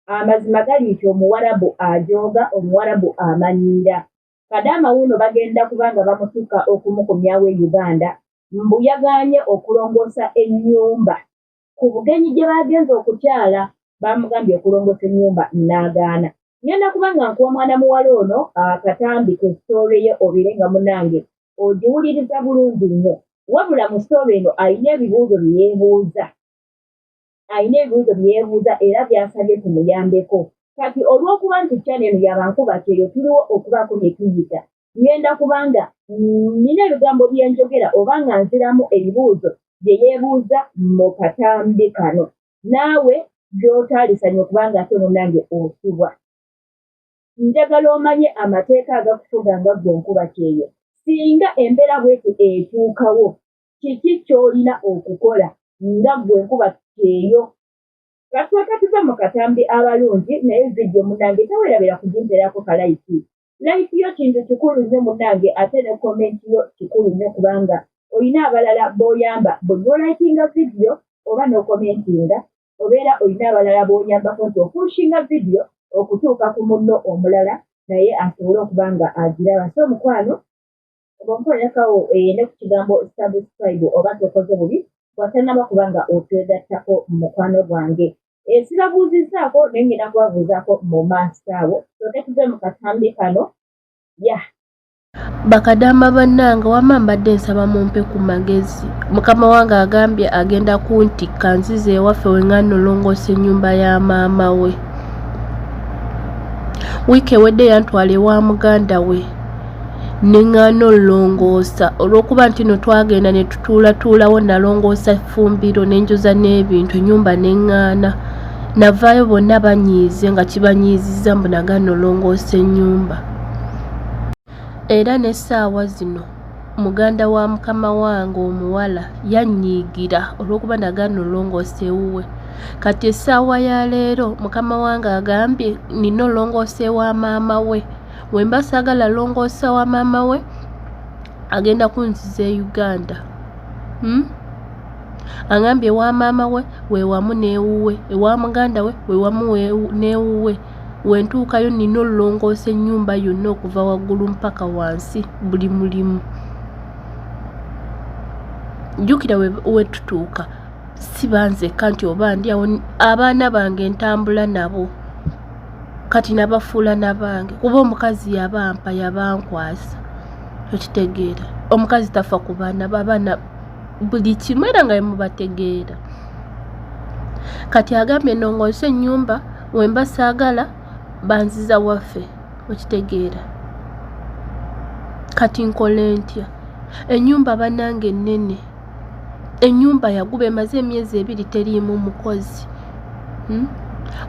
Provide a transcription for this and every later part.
amazima gali nti Omuwarabu ajooga, Omuwarabu amanyiira. Kadaama wuuno bagenda kubanga bamutuka okumukomyawo e Uganda, mbu yagaanye okulongoosa ennyumba. Ku bugenyi gye bagenze okukyala bamugambye okulongoosa ennyumba n'agaana. Ngenda kubanga nkuwa mwana muwala ono akatambike sitoole ye obirenga munnange ogiwuliriza bulungi nnyo. Wabula mu sitoole eno alina ebibuuzo bye yeebuuza era by'asabye tumuyambeko. Kati olw'okuba nti ccana eno yabankuba kyeyo tuliwo okubaako bye tuyita. Ngenda kubanga nina ebigambo bye njogera oba nga nziramu ebibuuzo bye yeebuuza mu katambi kano. Naawe gy'otaalisanye okubanga ate munnange osubwa. Njagala omanye amateeka agakufuga nga ggwe nkuba kyeyo. Singa embeera bw'eti etuukawo, kiki ky'olina okukola nga ggwe nkuba kyeyo? Kasooka tuve mu katambi abalungi naye vidiyo munnange tawerabira kugimperako kalayiti. Layiti yo kintu kikulu nnyo munnange ate ne komenti yo kikulu nnyo kubanga olina abalala b'oyamba buli lw'olayitinga vidiyo oba n'okomentinga obeera olina abalala b'onyambako nti ofuushinga vidiyo okutuuka ku munno omulala naye asobole okuba nga agiraba. So mukwano bw'onkolerawo ne ku kigambo subscribe oba tokoze bubi bw'atannaba kuba nga otwegattako mu mukwano gwange. Sirabuuzizzaako naye ngenda kubabuuzaako mu maaso awo. Soke tuve mu katambi kano. Bakadaama bannange wamma mbadde nsaba mumpe ku magezi. Mukama wange agambye agenda kuntikka nzize ewaffe we ngana olongoosa ennyumba ya maama we. Wiiki ewedde yantwala ewa muganda we ne ngana olongoosa olw'okuba nti no twagenda ne tutuulatuulawo nalongoosa effumbiro n'enjoza n'ebintu ennyumba ne ngana. Navaayo bonna banyiize nga kibanyiizizza mbu nagana olongoosa ennyumba. Era n'essaawa zino muganda wa mukama wange omuwala yannyiigira olw'okuba nagana olongoosa ewuwe. Kati essaawa ya leero mukama wange agambye nina olongoosa ewa maama we. We mba saagala longoosa wa maama we agenda kunziza e Uganda. Angambye ewa maama we weewamu n'ewuwe, ewa muganda we weewamu n'ewuwe. Wentuukayo nina olongoosa ennyumba yonna okuva waggulu mpaka wansi buli mulimu. Jjukira we tutuuka si banzekka nti oba ndi awo, abaana bange ntambula nabo kati nabafuula nabange kuba omukazi yabampa yabankwasa. Okitegeera omukazi tafa ku baana babaana buli kimu era nga mubategeera. Kati agambye nongoose ennyumba wemba saagala banziza waffe. Okitegeera kati nkole ntya? Ennyumba bannange ennene, ennyumba yaguba emaze emyezi 2 teriimu mukozi.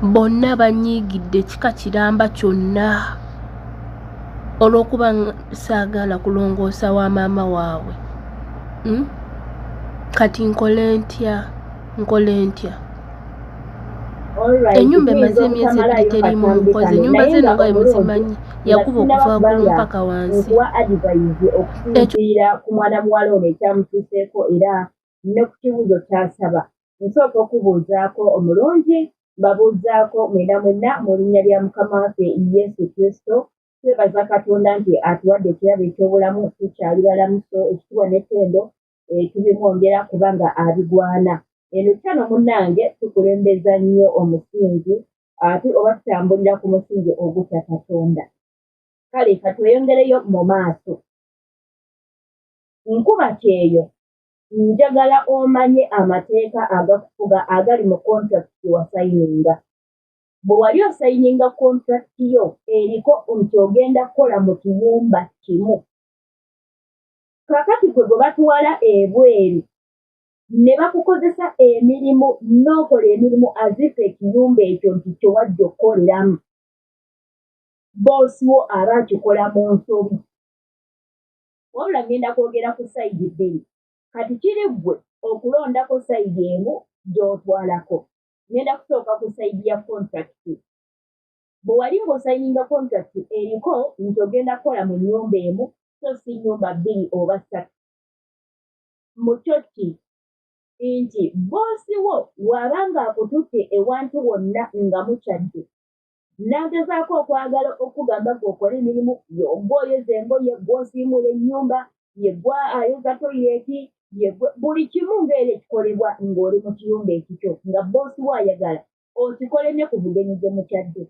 Bonna banyiigidde ekika kiramba kyonna olw'okuba saagala kulongoosa wa maama waabwe. Kati nkole ntya? Ennyumba emaze emyezi 2 teriimu mukozi. Ennyumba zeno nga muzimanyi yakuba okuva waggulu mpaka wansi. Okusinziira ku mwana muwala ono ekyamutuuseeko era ne ku kibuuzo ky'asaba. Nsooka okubuuzaako omulungi babuuzaako mwena mu linnya lya Mukama waffe Yesu Kristo. Twebaza Katonda nti atuwadde ekirabo eky'obulamu tukyali balamu, so ekitiibwa n'ettendo tubimwongera kubanga abigwana. Eno kyano munnange tukulembeza nnyo omusingi oba tutambulira ku musingi ogutya Katonda. Kale katweyongereyo mu maaso. Nkuba kyeyo njagala omanye amateeka agakufuga agali mu kontrakiti wasayininga. Bwe wali osayininga kontrakiti yo eriko nti ogenda kukola mu kiyumba kimu. Kakati gwe batwala ebweru ne bakukozesa emirimu n'okola emirimu azifa ekiyumba ekyo nti kyewadde okukoleramu. Boosi wo aba akikola mu nsobi. Wabula ngenda kwogera ku sayidi bbiri. Kati kiri ggwe okulondako sayidi emu gy'otwalako. Ngenda kusooka ku sayidi ya kontrakiti. Bwe wali ng'osayininga kontrakiti eriko nti ogenda kukola mu nnyumba emu so si nnyumba 2 oba 3. Mu kyo ki nti boosi wo bw'abanga akututte ewantu wonna nga mukyadde n'agezaako okwagala okugamba gw'okola emirimu gw'oyeza engoye gw'osiimula ennyumba yegwa ayoza toyireeti buli kimu ng'era ekikolebwa ng'oli mu kiyumba ekikyo nga boosi wo ayagala okikole ne ku bugenyi gye mukyadde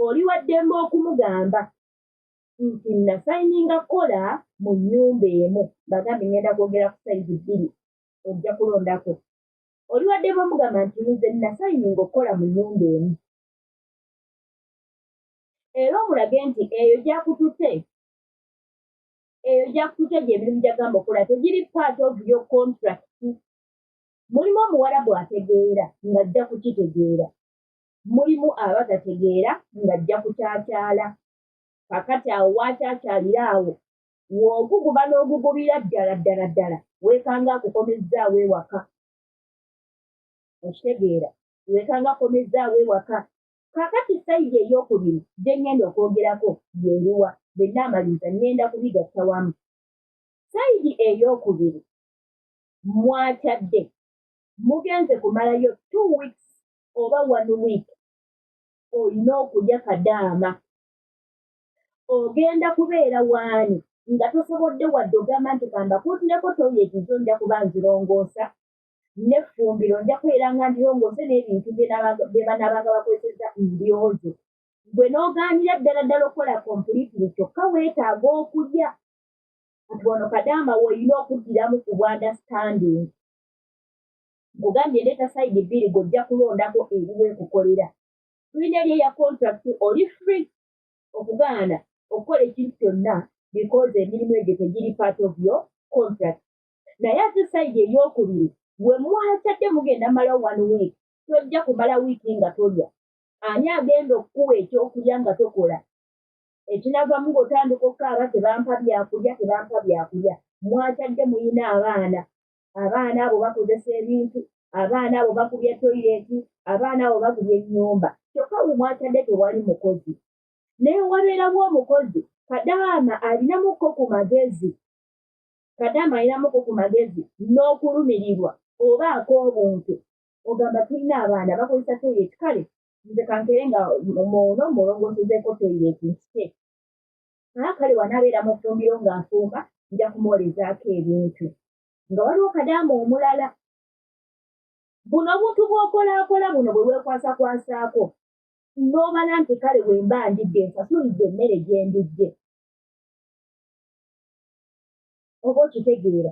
oli wa ddembe okumugamba nti nasayininga kola mu nnyumba emu bagambe ngenda kwogera ku sayizi bbiri ojja kulondako oli wa ddembe omugamba nti nze nasayininga okukola mu nnyumba emu era omulage nti eyo gyakututte gy'emirimu gy'agamba okukola tegiri part of your contract mulimu omuwala bw'ategeera ng'ajja kukitegeera mulimu abatategeera ng'ajja kukyaakyala kakati awo waakyakyalira awo w'oguguba n'ogugubira ddala weekanga akukomezzaawo ewaka okitegeera weekanga akomezzaawo ewaka kakati sayidi ey'okubiri gye ngenda okwogerako yeeruwa bwe nnaamaliza ngenda kubigatta wamu sayidi ey'okubiri mwakyadde mugenze kumalayo 2 weeks oba 1 week olina okulya kadaama ogenda kubeera waani nga tosobodde wadde ogamba nti kambakuutireko toyeti zo nja kuba nzirongoosa n'effumbiro nja kubeera nga ndirongoose n'ebintu bye banaabaga bakozesa mbyozo gwe n'ogaanira ddala okukola kompulitiri kyokka weetaaga okulya ati wano kadaama woolina okuddiramu ku bwandastanding nkugambye ndeeta sayidi bbiri gojja kulondako eriwo ekukolera tulina eri eya contract oli free okugaana okukola ekintu kyonna because emirimu egyo tegiri part of your contract naye ate sayidi ey'okubiri we mwakyadde mugenda mala 1 week tojja kumala wiiki nga tolya ani agenda okukuwa ekyokulya nga tokola ekinaavamu ng'otandika okukaaba tebampa byakulya mwakyadde muyina abaana abo bakozesa ebintu abaana abo bakubya toyireeti abaana abo bagubya ennyumba kyokka we mwakyadde tewali mukozi naye wabeerawo omukozi kadaama alinamuko ku magezi n'okulumirirwa oba ak'obuntu ogamba tulina abaana bakozesa toyireeti kale nze kankere nga ono mulongosezeeko toyireeti nkite kale wanaabeera mu ffumbiro nga nfumba nja kumwolezaako ebintu nga waliwo kadaama omulala buno obuntu bw'okolaakola buno bwe weekwasakwasaako n'omala nti kale we mba ndidde nsasulidde emmere gye ndidde oba okitegeera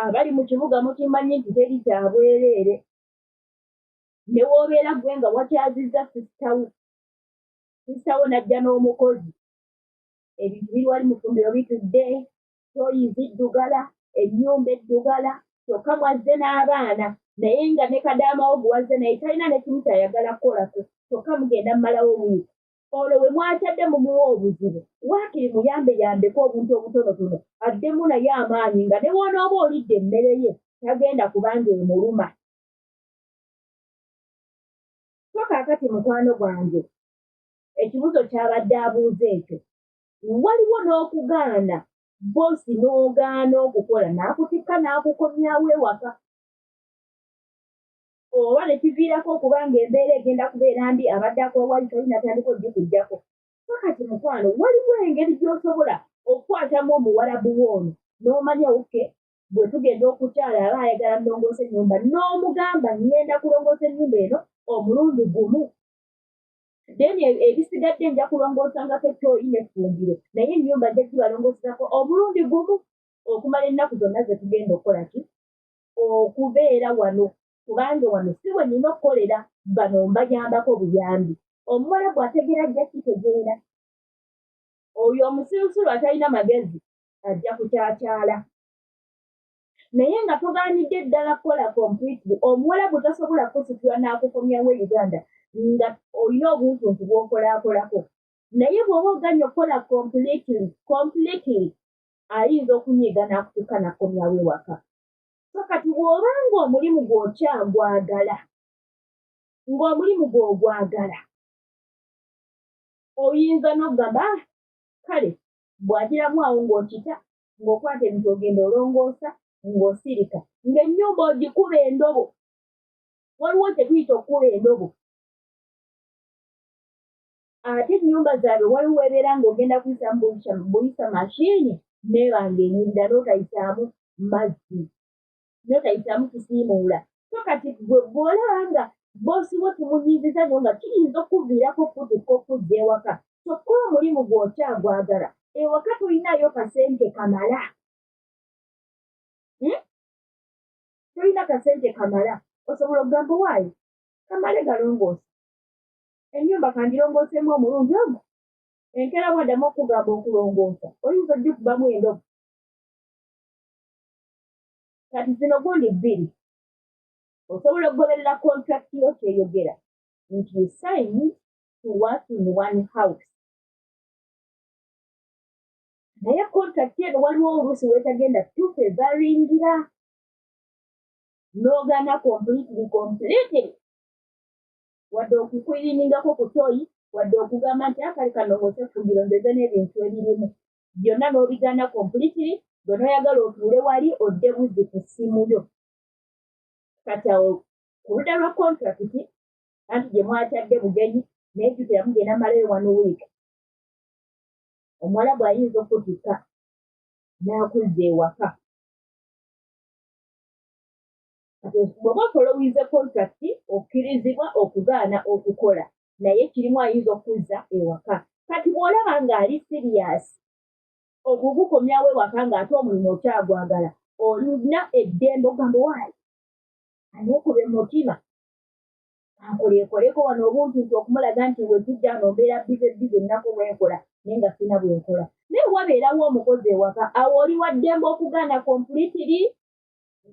abali mu kibuga mukimanyi nti teri kya bwereere ne woobeera gwe nga wakyazizza sisitawo n'ajja n'omukozi ebintu biri wali mu ffumbiro bitudde toyizi ddugala ennyumba eddugala kyokka mwazze n'abaana naye nga ne kadaamawo guwazze naye talina ne kimu kyayagala kukolako kyokka mugenda mmalawo wiiki olwo we mwakyadde mumuwa obuzibu waakiri muyambeko obuntu obutonotono addemu naye amaanyi nga ne woonooba olidde emmere ye tagenda kubanga emuluma so kaakati mukwano gwange ekibuzo kyabadde abuuza ekyo waliwo n'okugaana boosi n'ogaana okukola n'akutikka n'akukomyawo ewaka oba ne kiviirako okuba ng'embeera egenda kubeera mbi abadde akowali tolina tandika ogikuggyako fakati mukwano waliwo engeri gy'osobola okukwatamu omuwalabu woono n'omanya oke bwe tugenda okukyala aba ayagala nnongoosa ennyumba n'omugamba ngenda kulongoosa ennyumba eno omulundi gumu then ebisigadde nja kulongoosangako ekyoyi n'effumbiro naye ennyumba nja kibalongoosako omulundi gumu okumala ennaku zonna ze tugenda okukola ki okubeera wano kubanga wano si bwe nnina okukolera bano mbayambako buyambi omuwala bw'ategeera ajja kitegeera oyo omusirusiru atalina magezi ajja kukyaakyala naye nga togaanidde ddala kukola completely omuwala bwe tasobola kusitula n'akukomyawo Uganda nga olina obuntuntu bw'okolaakolako naye bw'oba oganye okukola completely ayinza okunyiiga n'akutuka n'akomyawo ewaka so kati bw'oba ng'omulimu gw'okyagwagala oyinza n'okugamba kale bw'agiramu awo ng'okita ng'okwata ebintu ogenda olongoosa ng'osirika ng'ennyumba ogikuba endobo waliwo kye tuyita okukuba endobo ate ennyumba zaabwe waliwo ebeera ng'ogenda kuyisa buyisa mashini neeba ng'enyirira n'otayisaamu mazzi n'otayisaamu kisiimuula so kati bw'olaba nga boosi wo tumunyiiziza nyo nga kiyinza okuviirako okutikka okuzza ewaka kyokka omulimu gw'okyagwagala ewaka tolinayo kasente kamala tolina kasente kamala osobola okugamba waayo kamale galongoosa ennyumba kandirongooseemu omulundi ogwo enkeera bwaddamu okugamba okulongoosa oyinza ogikubamu endobo kati zino gundi bbiri osobola okugoberera kontrakiti yo kyeyogera nti you signed to work in one house naye kontrakiti eno waliwo oluusi wetagenda tufevaringira n'ogaana completely wadde okukwiriningako ku toyi wadde okugamba nti akali kanongoose fumbiro ndeze n'ebintu ebirimu byonna n'obigaana completely gwe n'oyagala otuule wali odde buzzi ku ssimu yo kati awo ku ludda lwa kontrakiti anti gye mwakyadde bugenyi nejjukira mugenda malayo 1 week omuwala bw'ayinza okutikka n'akuzza ewaka bw'oba ofolowize kontrakiti okkirizibwa okugaana okukola naye kirimu ayinza okuzza ewaka kati bw'olaba ng'ali siriyasi okugukomyawo ewaka ng'ate omulimu okyagwagala olina eddembe ogamba waayi aneekuba emutima ankoleekoleko wano obuntuntu okumulaga nti we tujja nombeera bize ennaku bwenkola naye nga sirina bwenkola naye wabeerawo omukozi ewaka awo oli wa ddembe okugaana kompulitiri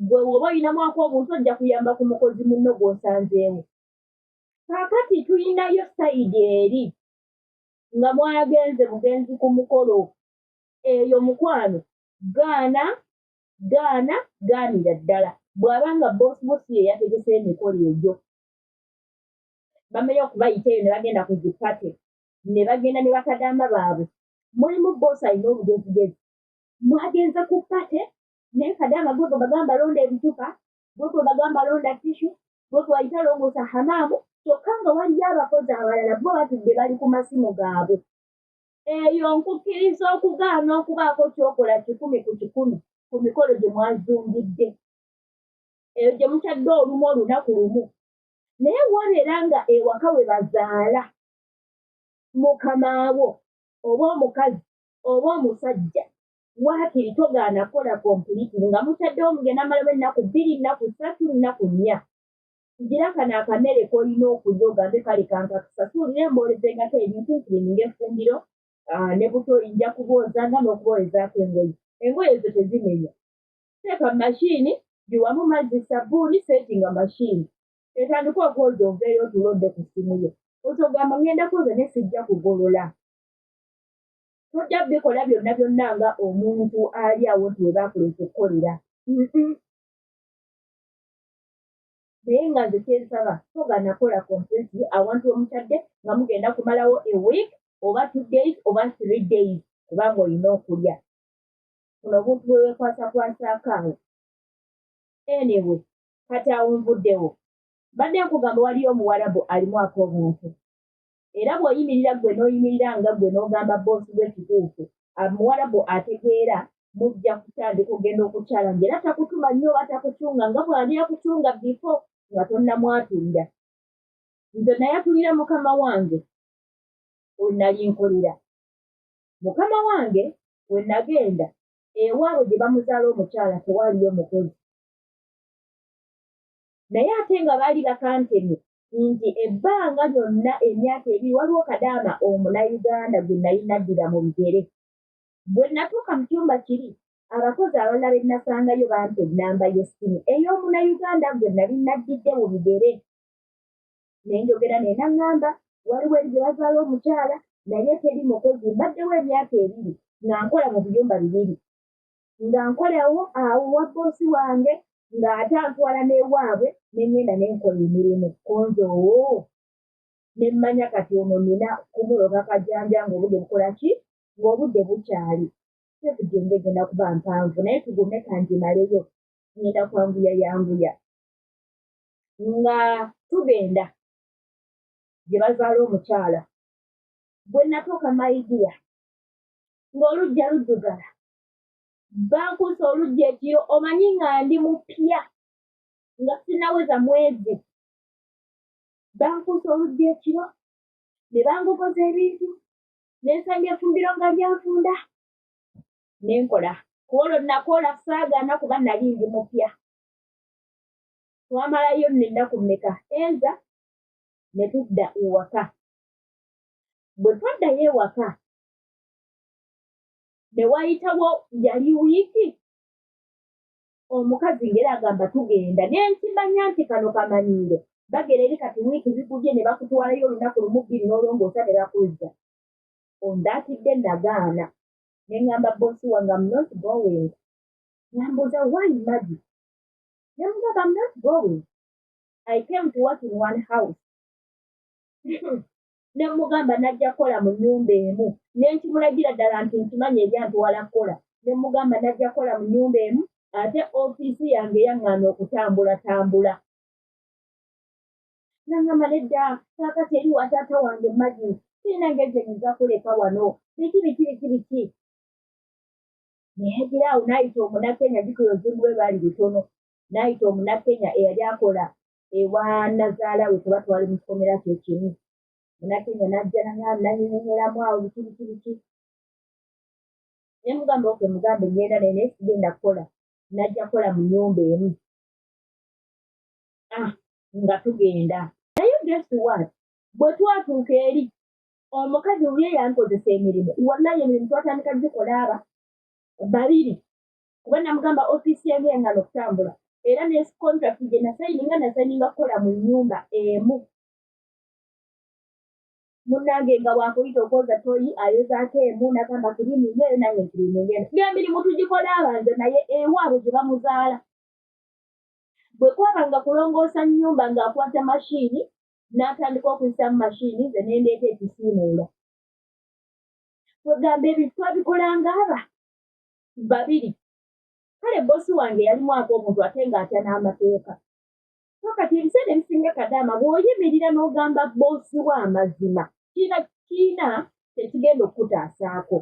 gwe woba oyinamu ak'obuntu ojja kuyamba ku mukozi munno gw'osanzeewo kaakati tulinayo sayidi eri nga mwagenze bugenzi ku mukolo eyo mukwano gaanira ddala bw'aba nga boosi ye yategese emikolo egyo bamenye okubayita eyo ne bagenda ku zipate ne bagenda ne bakadamba baabwe mulimu boosi alina obugezigezi mwagenze ku pate naye kadamba gwe bagamba londa ebitupa gwe bagamba londa tishu gwe wayita longoosa hamaamu kyokka nga waliyo abakozi abalala bo batudde bali ku masimu gaabwe eyo nkukkiriza okugaana okubaako kyokola 100 ku mikolo gye mwazungidde eyo gye mukyadde olumu olunaku lumu naye wabeera nga ewaka we bazaala mukamaawo oba omukazi oba omusajja waakiri togaana kola kompulitiri nga mukyaddewo mugenda malamu ennaku 2 nnaku 3 nnaku 4 ngira kano akamere k'olina okulya ogambe kale kankakasasuulire mboolezengako ebintu nkirininga effumbiro ne buto oyinja kuboozanga n'okuboolezaako engoye ezo tezimenya teeka mu mashiini giwamu mazzi sabbuuni seetinga mashiini etandika okwoza oveeyo otulodde ku ssimu yo otogamba ngenda kwoza ne sijja kugolola tojja bikola byonna nga omuntu ali awo nti we baakulesa okukolera naye nga nze kyensaba togaana kola completely awantu omukyadde nga mugenda kumalawo a week oba 2 days oba 3 days kubanga olina okulya kuno obuntu bwe weekwasakwasako awo anyway kati awo nvuddewo badde nkugamba waliyo omuwarabu alimu ak'obuntu era bw'oyimirira gwe n'oyimirira nga gwe n'ogamba boosi bw'ekituufu omuwarabu ategeera mujja kutandika ogenda okukyala ng'era takutuma nnyo oba takucunga nga bw'ali yakucunga bifo nga tonnamwatulira nze naye atulira mukama wange nali nkolera mukama wange we nagenda ewaabwe gye bamuzaala omukyala tewaaliyo mukozi naye ate nga baali bakantemye nti ebbanga lyonna emyaka 2 waliwo kadaama omunnayuganda gwe nali naddira mu bigere bwe natuuka mu kyumba kiri abakozi abalala be nasangayo bampa ennamba y'essimu ey'omunnayuganda gwe nali naddidde mu bigere ne njogera ne naŋŋamba waliwo eri gye bazaala omukyala naye teri mukozi mbaddewo emyaka 2 nga nkola mu biyumba 2 nga nkolawo awo wa boosi wange ng'ate antwala n'ewaabwe ne ngenda ne nkola emirimu konzoowo ne mmanya kati ono nina kumuloga kajanja ng'obudde bukola ki ng'obudde bukyali sekugende genda kuba mpanvu naye tugume kanjimaleyo ngenda kwanguya yanguya nga tugenda gye bazaala omukyala bwe natuuka maidiya ng'olujja luddugala bankuusa olujja ekiro omanyi nga ndi mupya nga sinaweza mwezi bankuusa olujja ekiro ne bangogoza ebintu n'ensanga efumbiro nga lyanfunda nenkola kuolwo nakoola saagaana kuba nali ndi mupya twamalayo n'ennaku mmeka enza ne tudda ewaka bwe twaddayo ewaka ne wayitawo yali wiiki omukazi ngeri agamba tugenda nensimanya nti kano kamanyiiro bagera eri kati wiiki zigubye ne bakutwalayo olunaku lumu bbiri n'olongoosa ne bakuzza ondaatidde nagaana ne ngamba boosi wange I'm not going nambuuza why Maggie ne mugamba I'm not going I came to work in one house ne mugamba najja kukola mu nnyumba emu ne nkimulagira ddala nti nkimanyi ebyantwala kukola ne mugamba najja kukola mu nnyumba emu ate ofiisi yange yaŋŋaana okutambulatambula nangamba nedda kaakati eri wa taata wange Maggie sirina ngeri gye nyiza kuleka wano biki naye awo n'ayita omunnakenya jjukira obuzibu bwe baali butono n'ayita omunnakenya eyali akola ewa nazaala we kuba twali mu kikomera kye kimu munnakenya n'ajja nanyinyonyoramu awo biki ne mugamba oke mugambe ngenda naye sigenda kukola najja kukola mu nnyumba emu nga tugenda naye guess what bwe twatuuka eri omukazi wuye yankozesa emirimu wallahi emirimu twatandika gikola babiri kuba namugamba ofiisi yange yaŋŋaana okutambula era ne contract gye nasayininga kukola mu nnyumba emu munnange nga wakuyita okwoza toyi ayozaako emu nagamba kiriminga eyo nange nkiriminga eno ng'emirimu tugikola abanze naye ewaabwe gye bamuzaala bwe kwabanga kulongoosa nnyumba ng'akwata mashiini n'atandika okuyisamu mashiini ze nendeeta ekisiimuula kwegamba ebintu twabikolanga babiri kale boosi wange yali mwaka omuntu ate ng'atya n'amateeka so kati ebiseera ebisinga kadaama bw'oyimirira n'ogamba boosi w'amazima kiina tekigenda okukutaasaako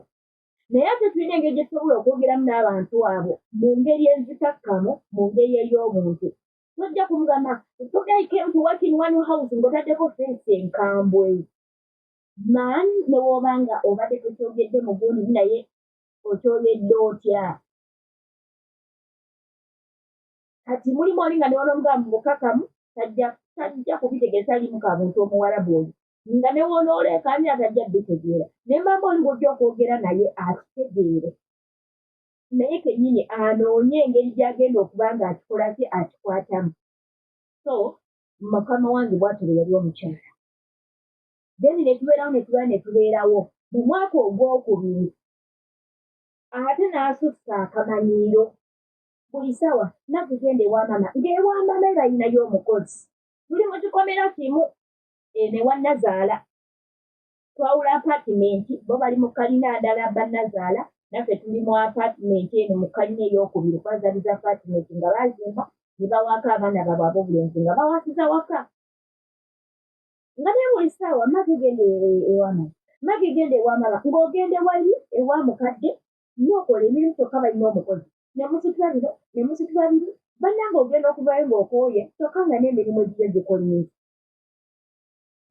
naye ate tulina engeri gye tusobola okwogeramu n'abantu abo mu ngeri enzikakkamu mu ngeri ey'obuntu tojja kumugamba today came to work in one house ng'otaddeko feesi enkambwe maani ne woobanga obadde tokyogedde mu gundi naye okyogedde otya kati mulimu oli nga newonomugambo mukakamu tajja kubitegeeza limu ka muntu omuwarabu oyo nga newonoolekani atajja bitegeera ne mbamba oli ng'ojja okwogera naye akitegeere naye kennyini anoonye engeri gy'agenda okuba nga akikola ki akikwatamu so mukama wange bwatero yali omukyala then netubeerawo mu mwaka ogwokubiri ate n'asussa akamanyiiro buli sawa nakugenda ewa mama ng'ewa mama balinayo omukozi tuli mu kikomera kimu ne wannazaala twawula apatimenti bo bali mu kalina ndala bannazaala naffe tuli mu apatimenti eno mu kalina ey'okubiri kwazaliza apatimenti nga baazimba ne bawaako abaana baabwe ab'obulenzi nga bawasiza waka nga naye buli ssaawa magegenda ewa mama ng'ogende wali ewa mukadde n'okola emirimu kyokka balina omukozi nemusitula biri bannange ogenda okuvayo ng'okooye kyokka nga n'emirimu egiyo gikolinze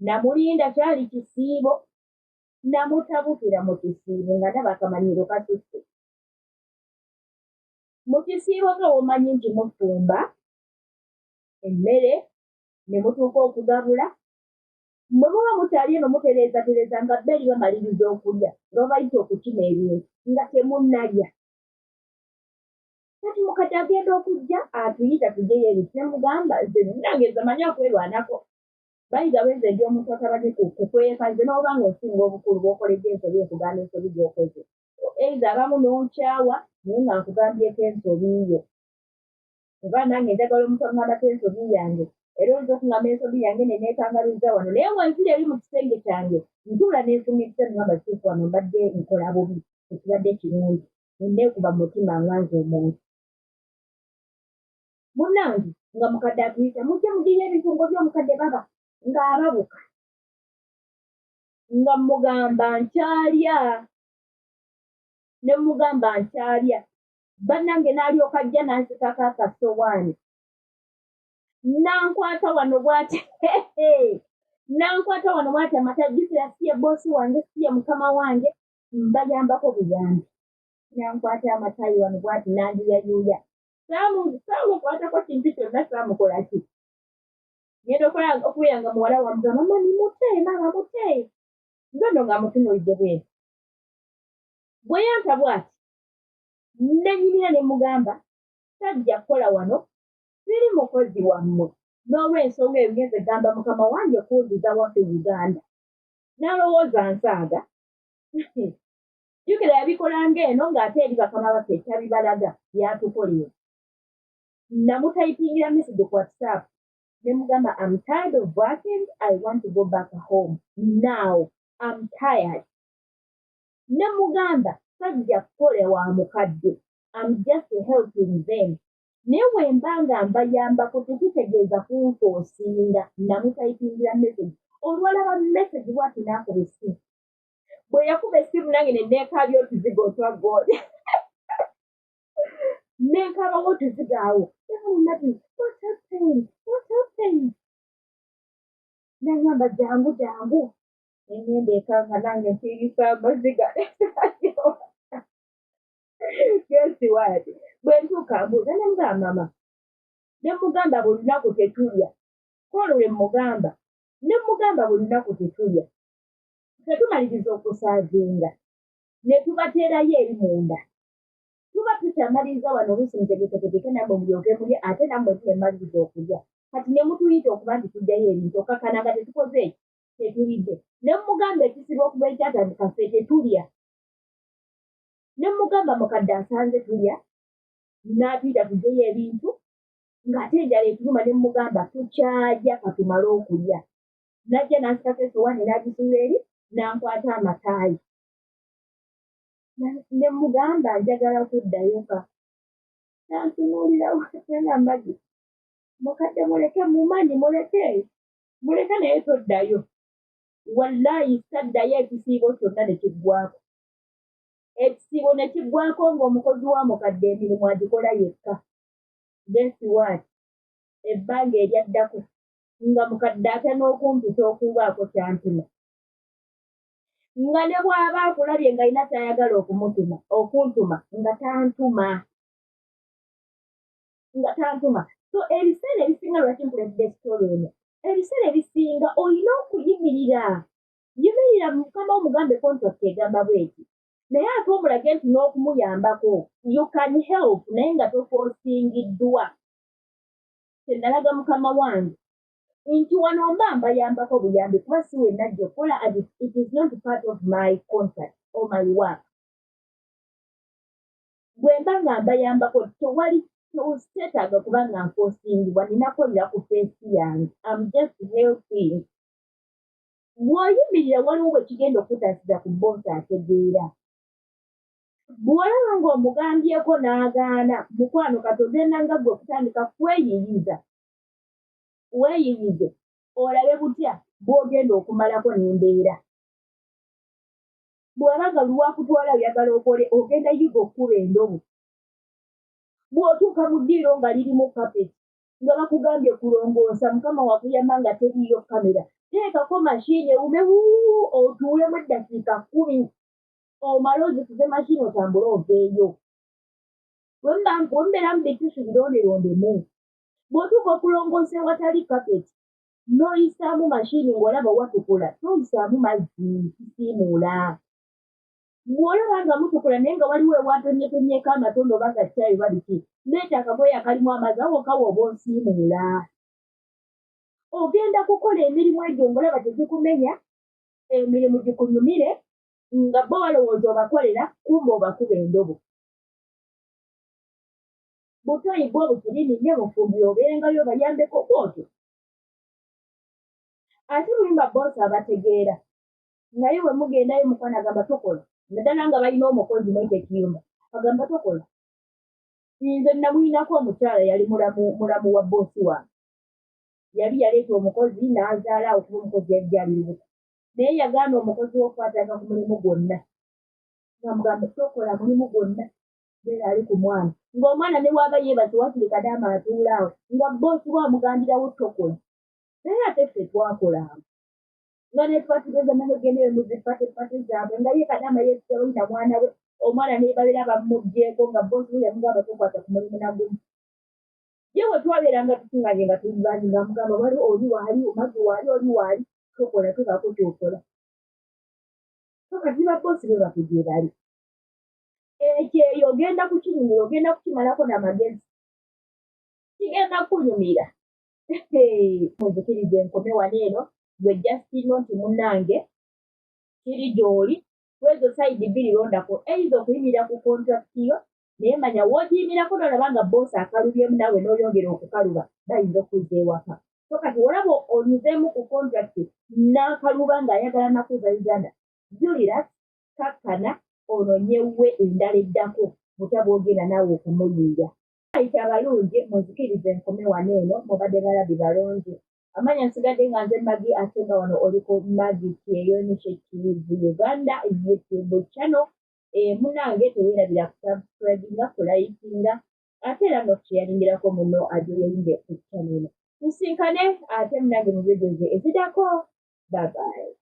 namulinda kyali kisiibo namutabukira mu kisiibo nga ndaba akamanyiiro kasusse mu kisiibo nga womanyi nti mufumba emmere ne mutuuka okugabula bwe muba mutali eno mutereezatereza nga bberi bamaliriza okulya nga babayita okukima ebintu nga temunnalya kati mukadde agenda okujja atuyita tujjeyo ebintu ne mugamba nze nange nze manyi okwerwanako bayigawo nze ndi omuntu atabadde kukweka nze n'oba nga osinga obukulu bw'okoledde ensobi enkugamba ensobi gy'okoze eiza abamu n'onkyawa naye nga nkugambyeko ensobi yo oba nange njagala omuntu aŋŋambako ensobi yange era oyinza okuŋŋamba ensobi yange ne neetangaliza wano naye bwenzira eri mu kisenge kyange ntuula n'enfumiitisa ngamba kituufu wano mbadde nkola bubi ekibadde kirungi nenneekuba mu mutima nga nze omuntu munnange nga mukadde atuyita mujje mugiye ebifungo by'omukadde baba ng'ababuka nga mugamba nkyalya ne mugamba nkyalya bannange n'alyoka ajja n'ansikako akasowaani nankwata wano bw'ati nankwata wano bw'ati amatajjukira si ye boosi wange si ye mukama wange mbayambako buyambi nankwata amatayi wano bw'ati nandiyayuuya saamukwatako kintu kyonna saamukola ki ngenda okubeyanga muwala wamugamba mami mutee mama mutee nzono nga mutunuulidde bweru bwe yampa bw'ati nenyimira ne mugamba tajja kukola wano siri mukozi wammwe n'olw'ensonga eyo ngenze gamba mukama wange kuwuliza waffe Uganda n'alowooza nsaaga jjukira yabikolanga eno ng'ate eri bakama baffe ekyabibalaga byatukolera namutayipingira message ku WhatsApp ne mugamba I'm tired of working I want to go back home now I'm tired ne mugamba sajja kukole wa mukadde I'm just helping them naye wemba nga mbayambako tekitegeeza kunfoosinga namutayipingira message olwalaba message bwati n'akuba essimu bwe yakuba essimu nange ne neekaabya otuziga otwaggooda neekaabawo otuziga awo nati what happened nagamba jangu engenda ekanga nange ntiirisa amaziga gesiwaati bwe ntuuka mbuuza ne mugamba mama ne mugamba buli lunaku tetulya kwolwo lwe mugamba ne mugamba buli lunaku tetulya tetumaliriza okusaazinga ne tubateerayo eri munda tuba tukyamaliriza wano oluusi mutegeketegeke namwe mulyoke mulye ate namwe tunemaliriza okulya kati ne mutuyita okuba nti tuddayo ebintu okakana nga tetukoze eki tetulidde ne mugamba ekisiba okuba ekyatandika ffe tetulya ne mugamba mukadde asanze tulya n'atuyita tugyeyo ebintu ng'ate enjala etuluma ne mugamba tukyalya katumale okulya najja n'asikako esowaani n'agisuula eri n'ankwata amataayi ne mugamba njagala kuddayo ka nantunuulirawo nambagi mukadde muleke mumani muleke naye toddayo wallaayi saddayo ekisiibo kyonna ne kiggwako ekisiibo ne kiggwako ng'omukozi wa mukadde emirimu agikola yekka gesiwaati ebbanga eryaddako nga mukadde ate n'okumpita okubaako kyantuma nga ne bw'aba akulabye ng'alina ky'ayagala okuntuma nga tantuma so ebiseera ebisinga lwaki nkuletedde ekitolo eno ebiseera ebisinga olina okuyimirira mukama omugambe contract egamba bweki naye ate omulage nti n'okumuyambako you can help naye nga tofoosingiddwa kyennalaga mukama wange nti wano mba mbayambako buyambi kuba si we najja okukola it is not part of my contract or my work bwe mba nga mbayambako tewali seetaaga kuba nga nfoosingibwa ninakolera ku feesi yange I'm just helping bw'oyimirira waliwo bwe kigenda okutaasiza ku boosi ategeera bw'olaba ng'omugambyeko n'agaana mukwano katogenda nga gwe okutandika kweyiriza weeyirize olabe butya bw'ogenda okumalako n'embeera bw'abaga lwakutwala oyagala okole ogenda yiga okkuba endobo bw'otuuka mu ddiiro nga lirimu kapeti nga bakugambye kulongoosa mukama wakuyamba nga teriiyo kamera teekako mashini ewume otuulemu eddakiika 10 omale ozikuze mashini otambule oveeyo wembeera mu bituusu bironderondemu bw'otuuka okulongoosa ewatali kapeti n'oyisaamu mashini ng'olaba watukula toyisaamu mazzi kisiimuula bw'olaba nga mutukula naye nga waliwo ewatonyetonnyeko amatondo oba ga caayi baliki leeta akagoye akalimu amazzi awo kawa oba onsiimuula ogenda kukola emirimu egyo ng'olaba tegikumenya emirimu gikunyumire nga bo balowooza obakolera kumba obakuba endobo butoyi bwo bukirini nnyo mufumbi obeerengayo bayambeko bwotyo ate bulimba boosi abategeera naye bwe mugendayo mukwano agamba tokola naddala nga balina omukozi mwete kiyumba agamba tokola nze namuyinako omukyala yali mulamu wa boosi wange yali yaleeta omukozi n'azaala okuba omukozi yajjali lubuto naye yagaana omukozi w'okwatanga ku mulimu gwonna namugamba tokola mulimu gwonna beera ali ku mwana ng'omwana ne bw'aba yeebase wakiri Kadaama atuulaawo nga boosi bwamugambirawo tokola naye ate ffe twakolanga nga ne twatugeza nanegendeyo muzipatepate zaabwe nga ye Kadaama yeesitawina mwana we omwana ne babeera bamuggyeko nga boosi we yamugamba tokwata ku mulimu nagumu ye bwe twabeeranga tusinganye nga tulibanyi nga mugamba wali oli waali omagi waali oli waali tokola tubaako kyokola kati baboosi be batugye bali ekyo eyo ogenda kukinyumira ogenda kukimalako n'amagezi kigenda kunyumira muzikirize enkome wano eno gwe Justino nti munnange kiri gy'oli kwezo sayidi bbiri londako eiza okuyimirira ku kontrakiti yo naye manya woogiyimirako n'olaba nga boosi akalubyemu naawe n'oyongera okukaluba bayinza okuzza ewaka so kati olaba onyuzeemu ku kontrakiti n'akaluba ng'ayagala nakuza Uganda julira kakkana ononyewe endala eddako mutaba ogenda naawe okumuyiiya ayita abalungi muzikirize enkome wano eno mubadde balabi balungi amanya nsigadde nga nze Magi ate nga wano oliko Magi Kyeyo Initiative Uganda YouTube channel munange teweerabira kusubscribinga kulayikinga ate era n'okukyeyalingerako muno ajoyinge ku channel eno tusinkane ate munange mu videos ezidako bye bye